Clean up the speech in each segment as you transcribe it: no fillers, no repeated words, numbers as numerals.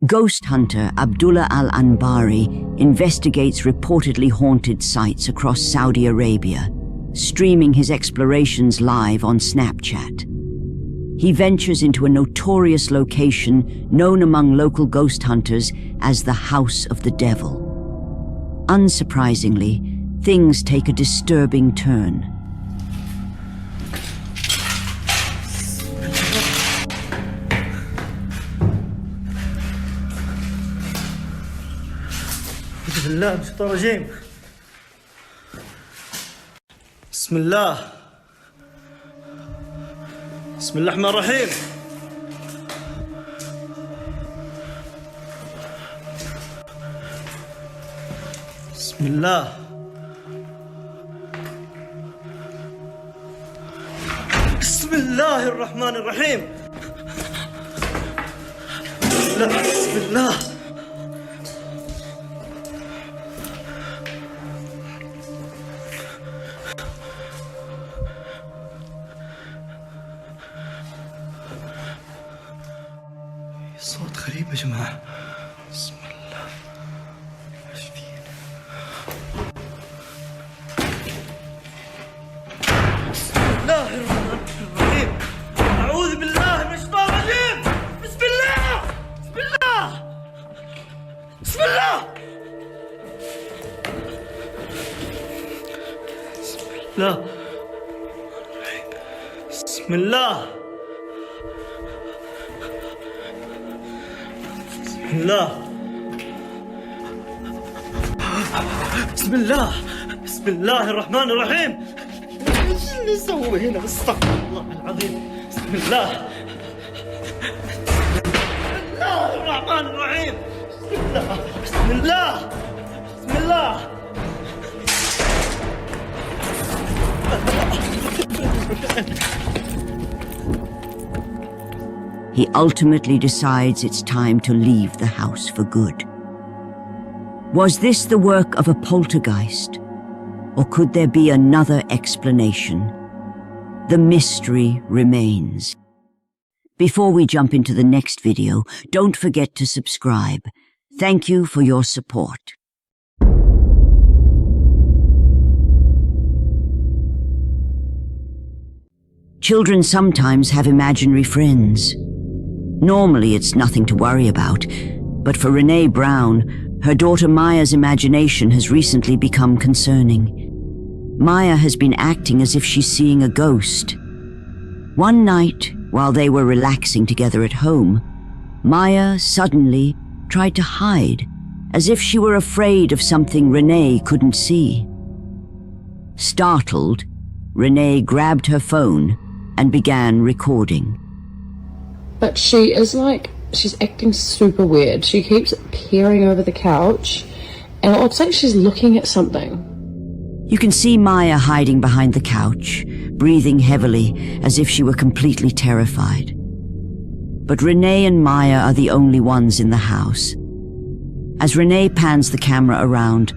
Ghost hunter Abdullah Al-Anbari investigates reportedly haunted sites across Saudi Arabia, streaming his explorations live on Snapchat. He ventures into a notorious location known among local ghost hunters as the House of the Devil. Unsurprisingly, things take a disturbing turn. بسم الله من الشيطان الرجيم. بسم الله الرحمن الرحيم. بسم الله الرحمن الرحيم. بسم الله صوت غريب يا جماعة. بسم الله ايش فيه؟ بسم الله الرحمن الرحيم. أعوذ بالله من الشيطان الرجيم. بسم الله بسم الله بسم الله بسم الله بسم الله بسم الله بسم الله الرحمن الرحيم. ايش اللي سوى هنا؟ استغفر الله العظيم. بسم الله الرحمن الرحيم. بسم الله بسم الله He ultimately decides it's time to leave the house for good. Was this the work of a poltergeist? Or could there be another explanation? The mystery remains. Before we jump into the next video, don't forget to subscribe. Thank you for your support. Children sometimes have imaginary friends. Normally, it's nothing to worry about, but for Renee Brown, her daughter Maya's imagination has recently become concerning. Maya has been acting as if she's seeing a ghost. One night, while they were relaxing together at home, Maya suddenly tried to hide, as if she were afraid of something Renee couldn't see. Startled, Renee grabbed her phone and began recording. But she is she's acting super weird. She keeps peering over the couch, and it looks like she's looking at something. You can see Maya hiding behind the couch, breathing heavily as if she were completely terrified. But Renee and Maya are the only ones in the house. As Renee pans the camera around,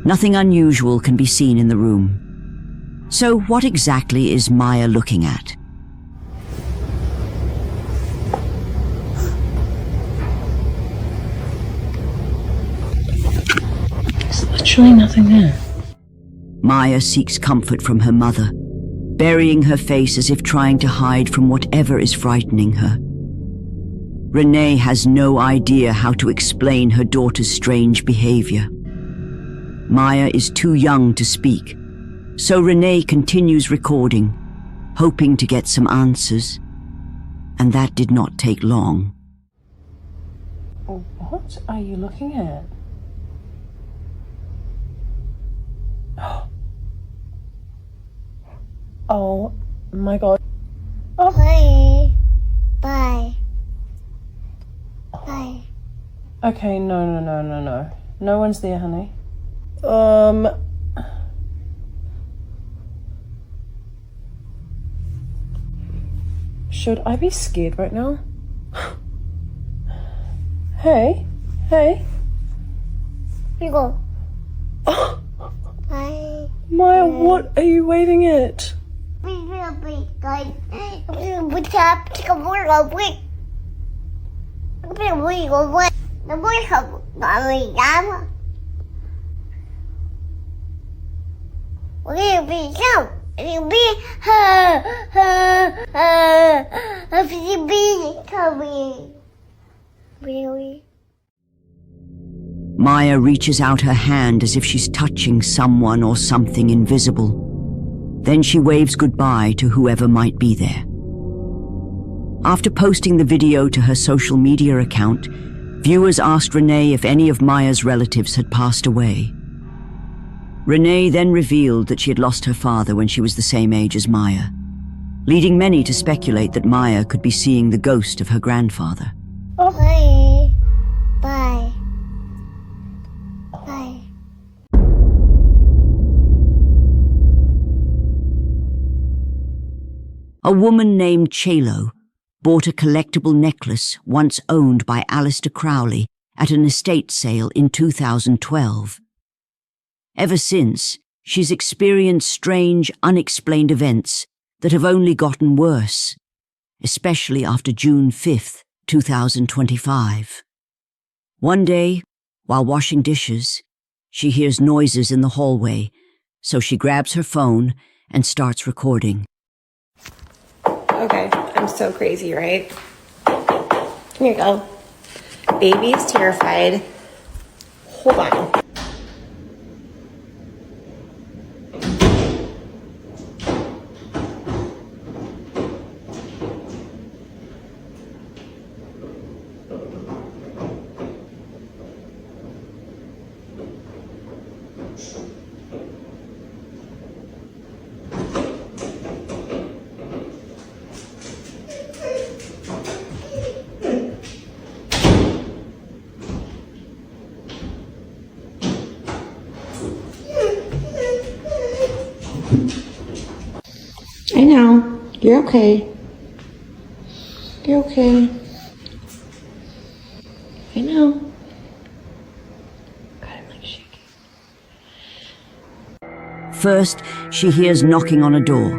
nothing unusual can be seen in the room. So what exactly is Maya looking at? Literally nothing there. Maya seeks comfort from her mother, burying her face as if trying to hide from whatever is frightening her. Renee has no idea how to explain her daughter's strange behavior. Maya is too young to speak, so Renee continues recording, hoping to get some answers. And that did not take long. What are you looking at? Oh my god. Oh. Bye. Bye. Bye. Okay, no. No one's there, honey. Should I be scared right now? Hey. Here you go. Bye. Maya, what are you waving at? nó mới không gọi mình dám à. Vì sao? Vì không really. Maya reaches out her hand as if she's touching someone or something invisible. Then she waves goodbye to whoever might be there. After posting the video to her social media account, viewers asked Renee if any of Maya's relatives had passed away. Renee then revealed that she had lost her father when she was the same age as Maya, leading many to speculate that Maya could be seeing the ghost of her grandfather. Bye. Bye. Bye. A woman named Chelo bought a collectible necklace once owned by Alistair Crowley at an estate sale in 2012. Ever since, she's experienced strange, unexplained events that have only gotten worse, especially after June 5th, 2025. One day, while washing dishes, she hears noises in the hallway, so she grabs her phone and starts recording. Okay, I'm so crazy, right? Here you go. Baby's terrified. Hold on. I know. You're okay. You're okay. I know. God, I'm like shaking. First, she hears knocking on a door.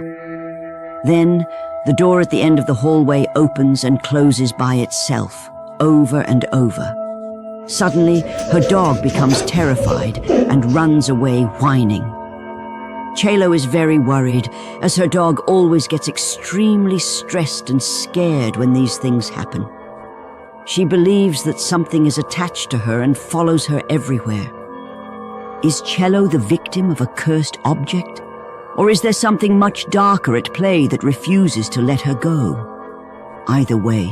Then, the door at the end of the hallway opens and closes by itself, over and over. Suddenly, her dog becomes terrified and runs away whining. Chelo is very worried, as her dog always gets extremely stressed and scared when these things happen. She believes that something is attached to her and follows her everywhere. Is Chelo the victim of a cursed object? Or is there something much darker at play that refuses to let her go? Either way,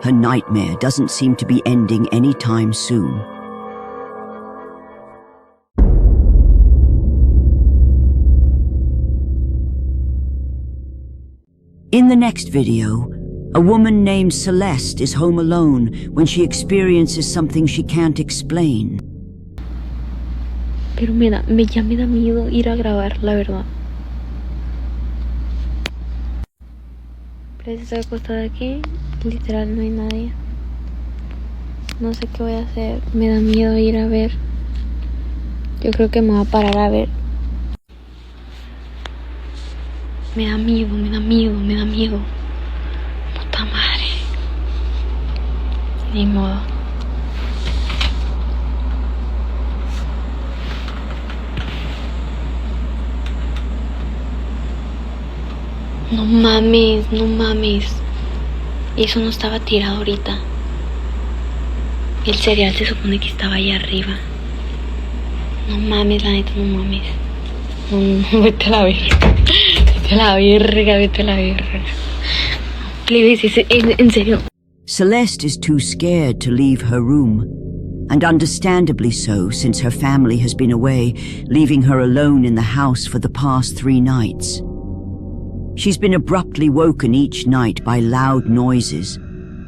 her nightmare doesn't seem to be ending anytime soon. In the next video, a woman named Celeste is home alone when she experiences something she can't explain. Pero ya me da miedo ir a grabar, la verdad. Pero estoy acostada aquí, literal no hay nadie. No sé qué voy a hacer, me da miedo ir a ver. Yo creo que me voy a parar a ver. Me da miedo, me da miedo, me da miedo. Puta madre. Ni modo. No mames, no mames. Eso no estaba tirado ahorita. El cereal se supone que estaba allá arriba. No mames, la neta, no mames. No, vete a la verga. Vete a la verga, vete a la verga. Please, en serio. Celeste is too scared to leave her room, and understandably so, since her family has been away, leaving her alone in the house for the past 3 nights. She's been abruptly woken each night by loud noises,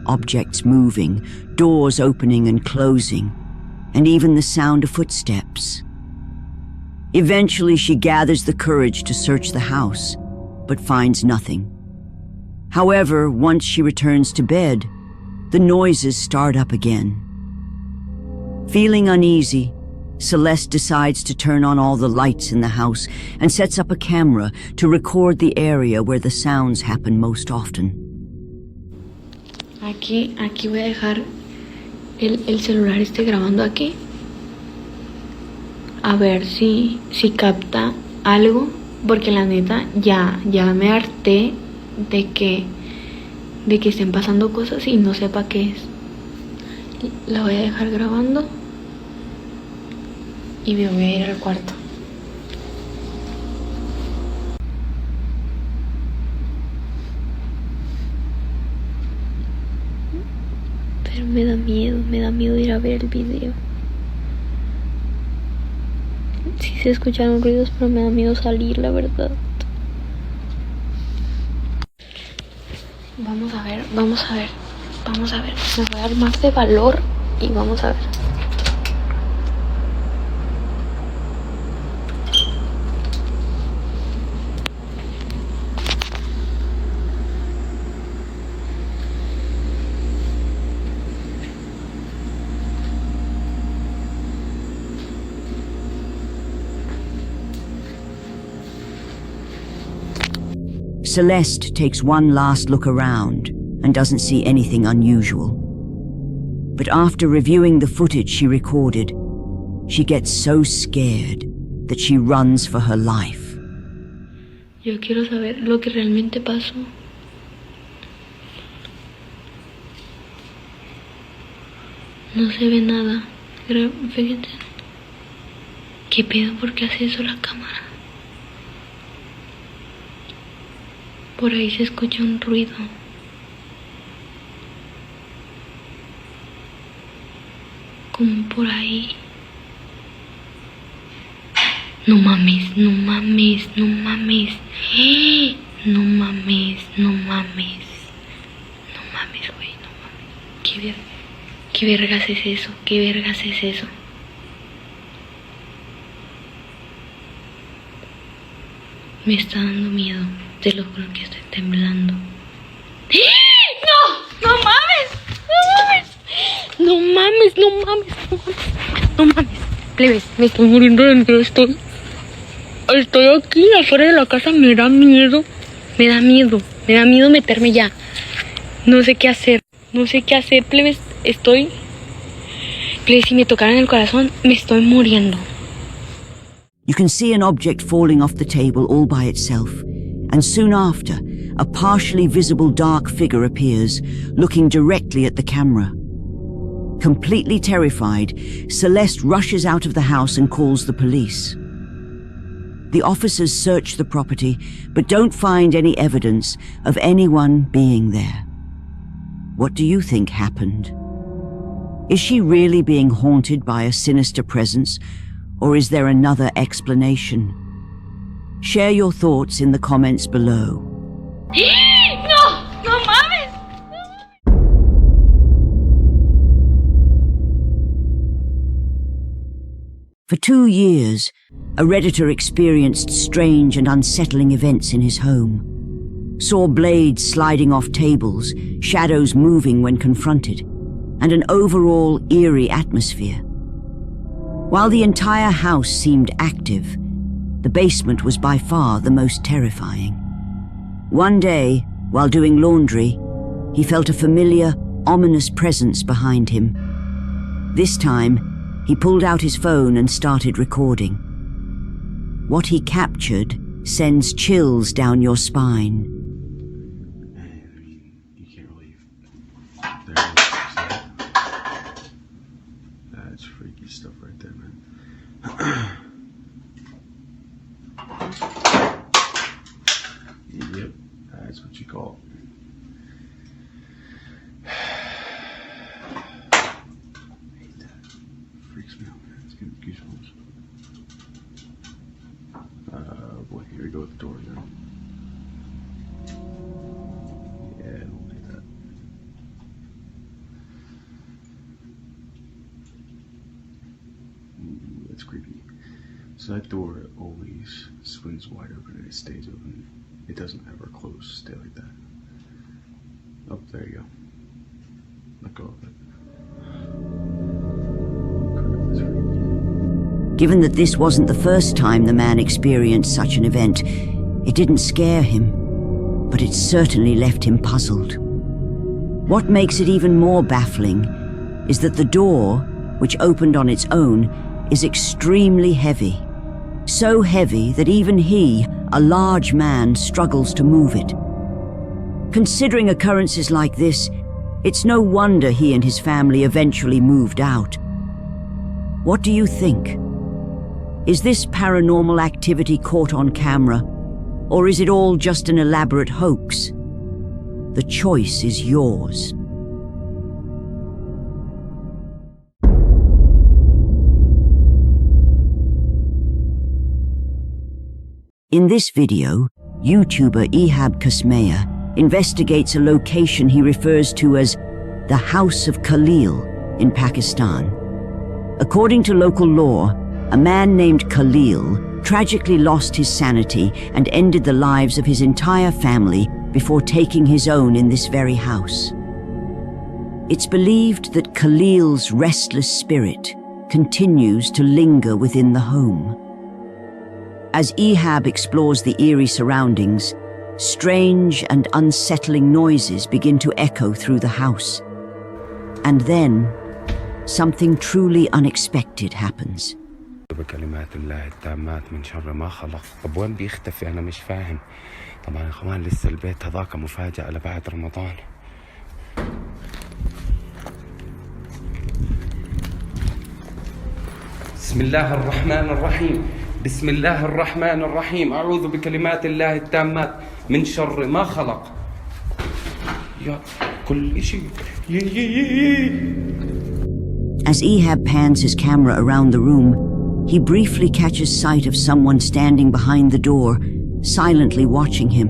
objects moving, doors opening and closing, and even the sound of footsteps. Eventually, she gathers the courage to search the house, but finds nothing. However, once she returns to bed, the noises start up again. Feeling uneasy, Celeste decides to turn on all the lights in the house and sets up a camera to record the area where the sounds happen most often. Aquí voy a dejar el celular esté grabando aquí. A ver si capta algo, porque la neta ya me harté de que estén pasando cosas y no sepa qué es. La voy a dejar grabando y me voy a ir al cuarto. Pero me da miedo ir a ver el video. Sí se escucharon ruidos, pero me da miedo salir, la verdad. Vamos a ver. Me voy a armar de valor y vamos a ver. Celeste takes one last look around and doesn't see anything unusual. But after reviewing the footage she recorded, she gets so scared that she runs for her life. Yo quiero saber lo que realmente pasó. No se ve nada. Fíjense. ¿Qué pedo? ¿Por qué hace eso la cámara? Por ahí se escucha un ruido. Como por ahí. No mames. No mames, güey, no mames. ¿Qué vergas es eso? Me está dando miedo. Te lo juro que estoy temblando. No mames. Plebes, me estoy muriendo de miedo. Estoy aquí afuera de la casa. Me da miedo meterme ya. No sé qué hacer, plebes. Plebes, si me tocaran el corazón, me estoy muriendo. You can see an object falling off the table all by itself, and soon after, a partially visible dark figure appears, looking directly at the camera. Completely terrified, Celeste rushes out of the house and calls the police. The officers search the property, but don't find any evidence of anyone being there. What do you think happened? Is she really being haunted by a sinister presence, or is there another explanation? Share your thoughts in the comments below. No mames. For 2 years, a Redditor experienced strange and unsettling events in his home. Saw blades sliding off tables, shadows moving when confronted, and an overall eerie atmosphere. While the entire house seemed active, the basement was by far the most terrifying. One day, while doing laundry, he felt a familiar, ominous presence behind him. This time, he pulled out his phone and started recording. What he captured sends chills down your spine. You can't really... There it is. That's freaky stuff right there, man. Yep, that's what you call it. Freaks me out, man. It's getting goosebumps. Boy, here we go with the door again. Yeah, don't do that. That's creepy. So that door always swings wide open and it stays open. It doesn't ever close. Stay like that. Oh, there you go. Let go of it. Given that this wasn't the first time the man experienced such an event, it didn't scare him, but it certainly left him puzzled. What makes it even more baffling is that the door, which opened on its own, is extremely heavy. So heavy that even he, a large man, struggles to move it. Considering occurrences like this, it's no wonder he and his family eventually moved out. What do you think? Is this paranormal activity caught on camera, or is it all just an elaborate hoax? The choice is yours. In this video, YouTuber Ehab Kasmea investigates a location he refers to as the House of Khalil in Pakistan. According to local law, a man named Khalil tragically lost his sanity and ended the lives of his entire family before taking his own in this very house. It's believed that Khalil's restless spirit continues to linger within the home. As Ehab explores the eerie surroundings, strange and unsettling noises begin to echo through the house. And then, something truly unexpected happens. بكلمات الله التامات من شر ما خلق. طب وين بيختفي؟ أنا مش فاهم. طبعا يا إخوان لسه البيت هذاك مفاجأة لبعد رمضان. بسم الله الرحمن الرحيم. بسم الله الرحمن الرحيم. أعوذ بكلمات الله التامات من شر ما خلق. يا كل شيء. As Ehab pans his camera around the room, he briefly catches sight of someone standing behind the door, silently watching him.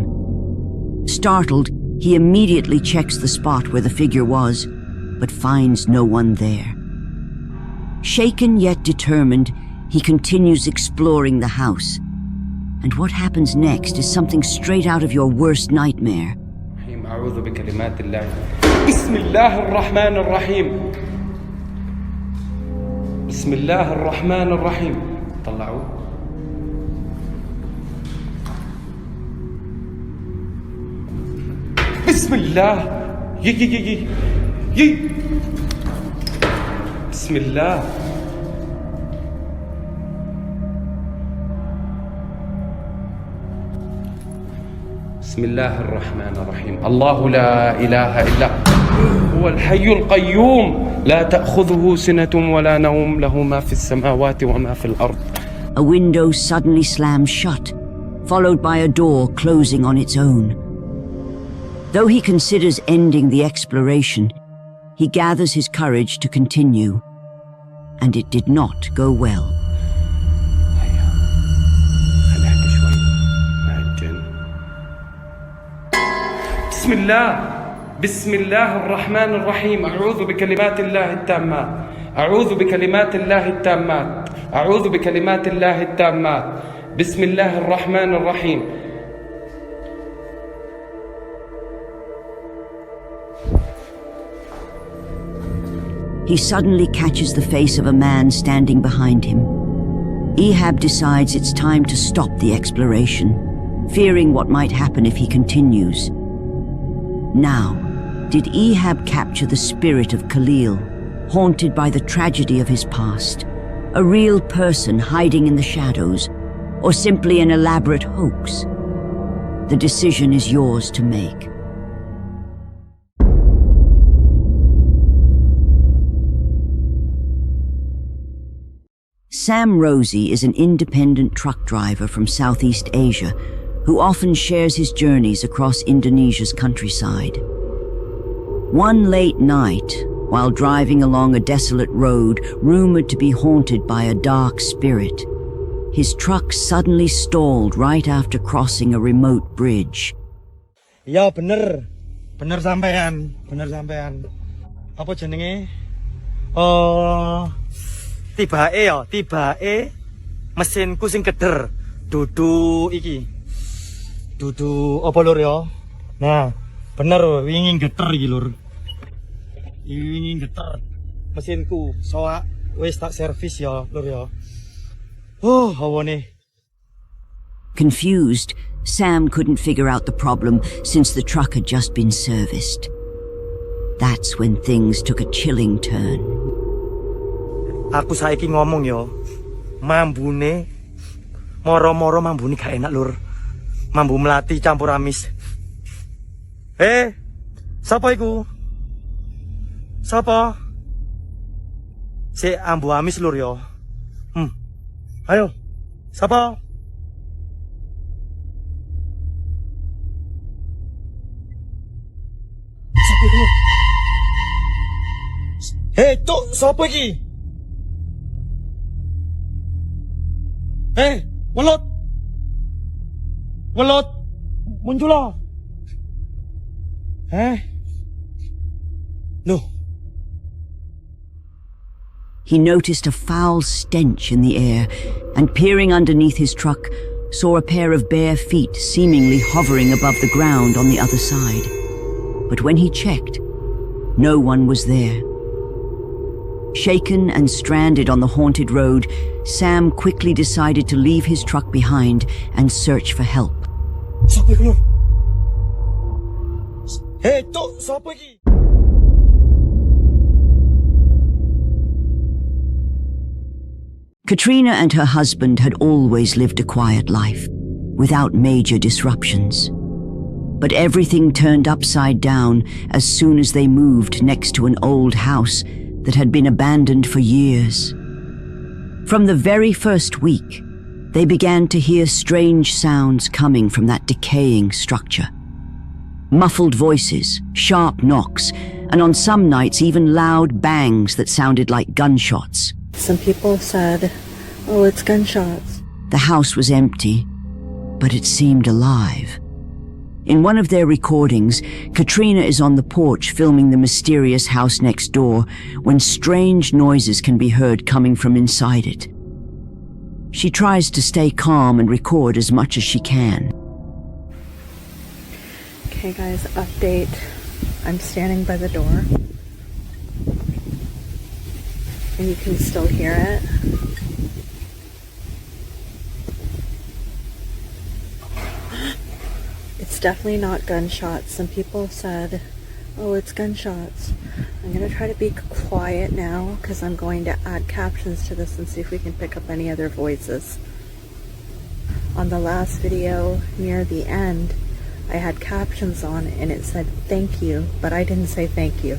Startled, he immediately checks the spot where the figure was, but finds no one there. Shaken yet determined, he continues exploring the house. And what happens next is something straight out of your worst nightmare. أعوذ بكلمات الله. بسم الله الرحمن الرحيم. بسم الله الرحمن الرحيم. طلعوا. بسم الله. يي. بسم الله. بسم الله الرحمن الرحيم. الله لا إله إلا هو الحي القيوم لا تأخذه سنة ولا نوم له ما في السماوات وما في الأرض. A window suddenly slams shut, followed by a door closing on its own. Though he considers ending the exploration, he gathers his courage to continue. And it did not go well. بسم الله. بسم الله الرحمن الرحيم. أعوذ بكلمات الله التامات. أعوذ بكلمات الله التامات. أعوذ بكلمات الله التامات. بسم الله الرحمن الرحيم. He suddenly catches the face of a man standing behind him. Ehab decides it's time to stop the exploration, fearing what might happen if he continues. Now, did Ehab capture the spirit of Khalil, haunted by the tragedy of his past? A real person hiding in the shadows, or simply an elaborate hoax? The decision is yours to make. Sam Rosie is an independent truck driver from Southeast Asia who often shares his journeys across Indonesia's countryside. One late night, while driving along a desolate road rumored to be haunted by a dark spirit, his truck suddenly stalled right after crossing a remote bridge. Ya bener sampean, Apa jenenge? Tibake mesinku sing keder. Dudu iki. Dudu apa lur ya? Nah, bener wingi geter iki lur. Wingi geter mesinku. Soak wis tak servis ya lur ya. Oh, hawane. Confused, Sam couldn't figure out the problem since the truck had just been serviced. That's when things took a chilling turn. Aku saiki ngomong yo, mambune moro-moro mambune gak enak lur. Mambu melati campur amis. Sapa iku? Sapa? Si ambu amis lur yo. Ayo. Sapa? Sapa iku? Cuk, sapa iki? Welut. Welut. Muncul lah. No. He noticed a foul stench in the air and, peering underneath his truck, saw a pair of bare feet seemingly hovering above the ground on the other side. But when he checked, no one was there. Shaken and stranded on the haunted road, Sam quickly decided to leave his truck behind and search for help. Sapa iku? Cuk, sapa iki? Katrina and her husband had always lived a quiet life, without major disruptions. But everything turned upside down as soon as they moved next to an old house that had been abandoned for years. From the very first week, they began to hear strange sounds coming from that decaying structure. Muffled voices, sharp knocks, and on some nights even loud bangs that sounded like gunshots. Some people said, oh, it's gunshots. The house was empty, but it seemed alive. In one of their recordings, Katrina is on the porch filming the mysterious house next door when strange noises can be heard coming from inside it. She tries to stay calm and record as much as she can. Okay guys, update. I'm standing by the door. And you can still hear it. It's definitely not gunshots. Some people said, oh, it's gunshots. I'm going to try to be quiet now because I'm going to add captions to this and see if we can pick up any other voices. On the last video, near the end, I had captions on and it said thank you, but I didn't say thank you.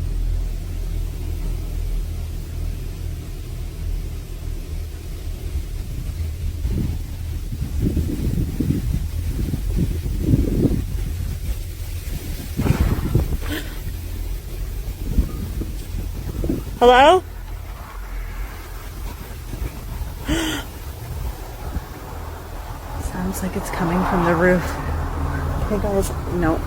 Hello? Sounds like it's coming from the roof. Hey guys, no.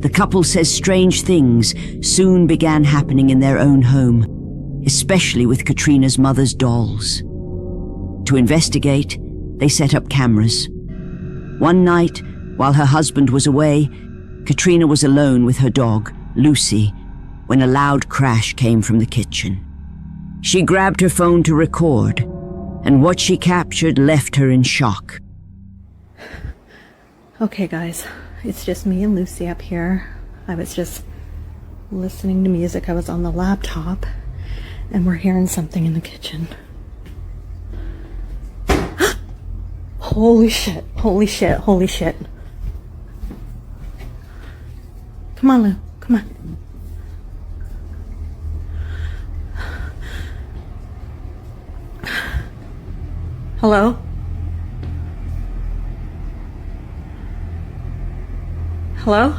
The couple says strange things soon began happening in their own home, especially with Katrina's mother's dolls. To investigate, they set up cameras. One night, while her husband was away, Katrina was alone with her dog, Lucy, when a loud crash came from the kitchen. She grabbed her phone to record, and what she captured left her in shock. Okay guys, it's just me and Lucy up here. I was just listening to music. I was on the laptop and we're hearing something in the kitchen. Holy shit, holy shit, holy shit. Come on, Lou, come on. Hello? Hello?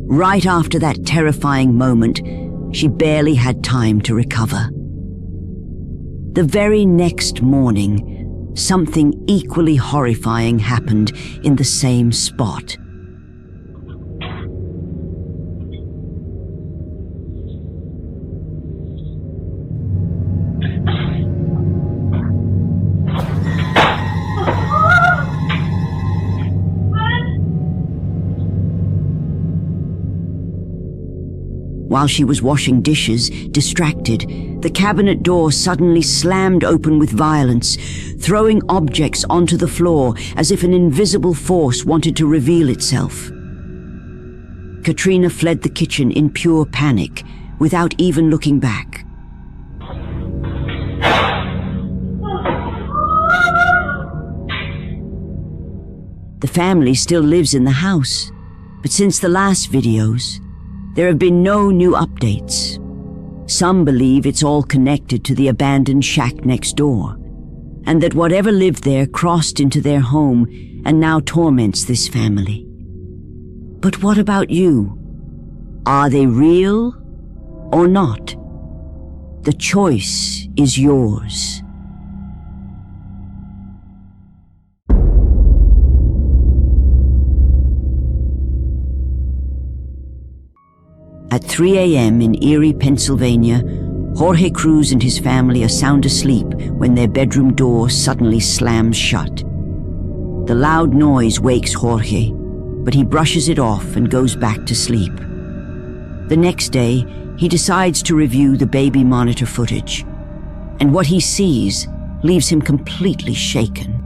Right after that terrifying moment, she barely had time to recover. The very next morning, something equally horrifying happened in the same spot. While she was washing dishes, distracted, the cabinet door suddenly slammed open with violence, throwing objects onto the floor as if an invisible force wanted to reveal itself. Katrina fled the kitchen in pure panic, without even looking back. The family still lives in the house, but since the last videos, there have been no new updates. Some believe it's all connected to the abandoned shack next door, and that whatever lived there crossed into their home and now torments this family. But what about you? Are they real or not? The choice is yours. At 3 a.m. in Erie, Pennsylvania, Jorge Cruz and his family are sound asleep when their bedroom door suddenly slams shut. The loud noise wakes Jorge, but he brushes it off and goes back to sleep. The next day, he decides to review the baby monitor footage, and what he sees leaves him completely shaken.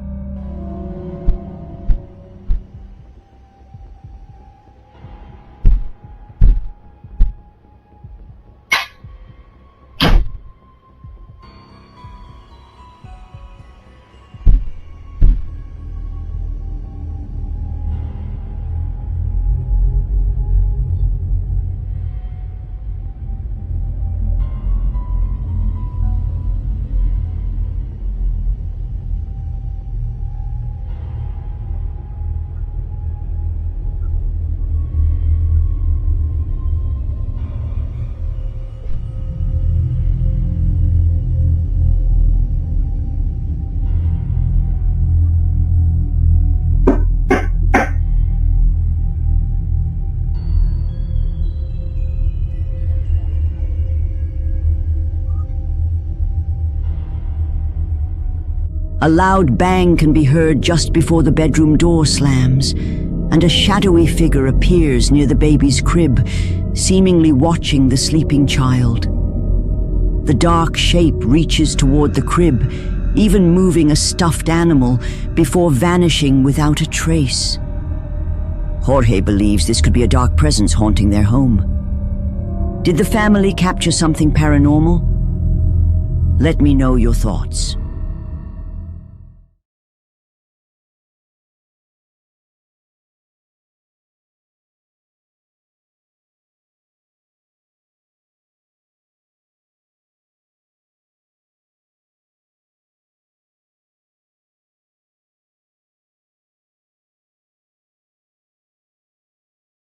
A loud bang can be heard just before the bedroom door slams, and a shadowy figure appears near the baby's crib, seemingly watching the sleeping child. The dark shape reaches toward the crib, even moving a stuffed animal before vanishing without a trace. Jorge believes this could be a dark presence haunting their home. Did the family capture something paranormal? Let me know your thoughts.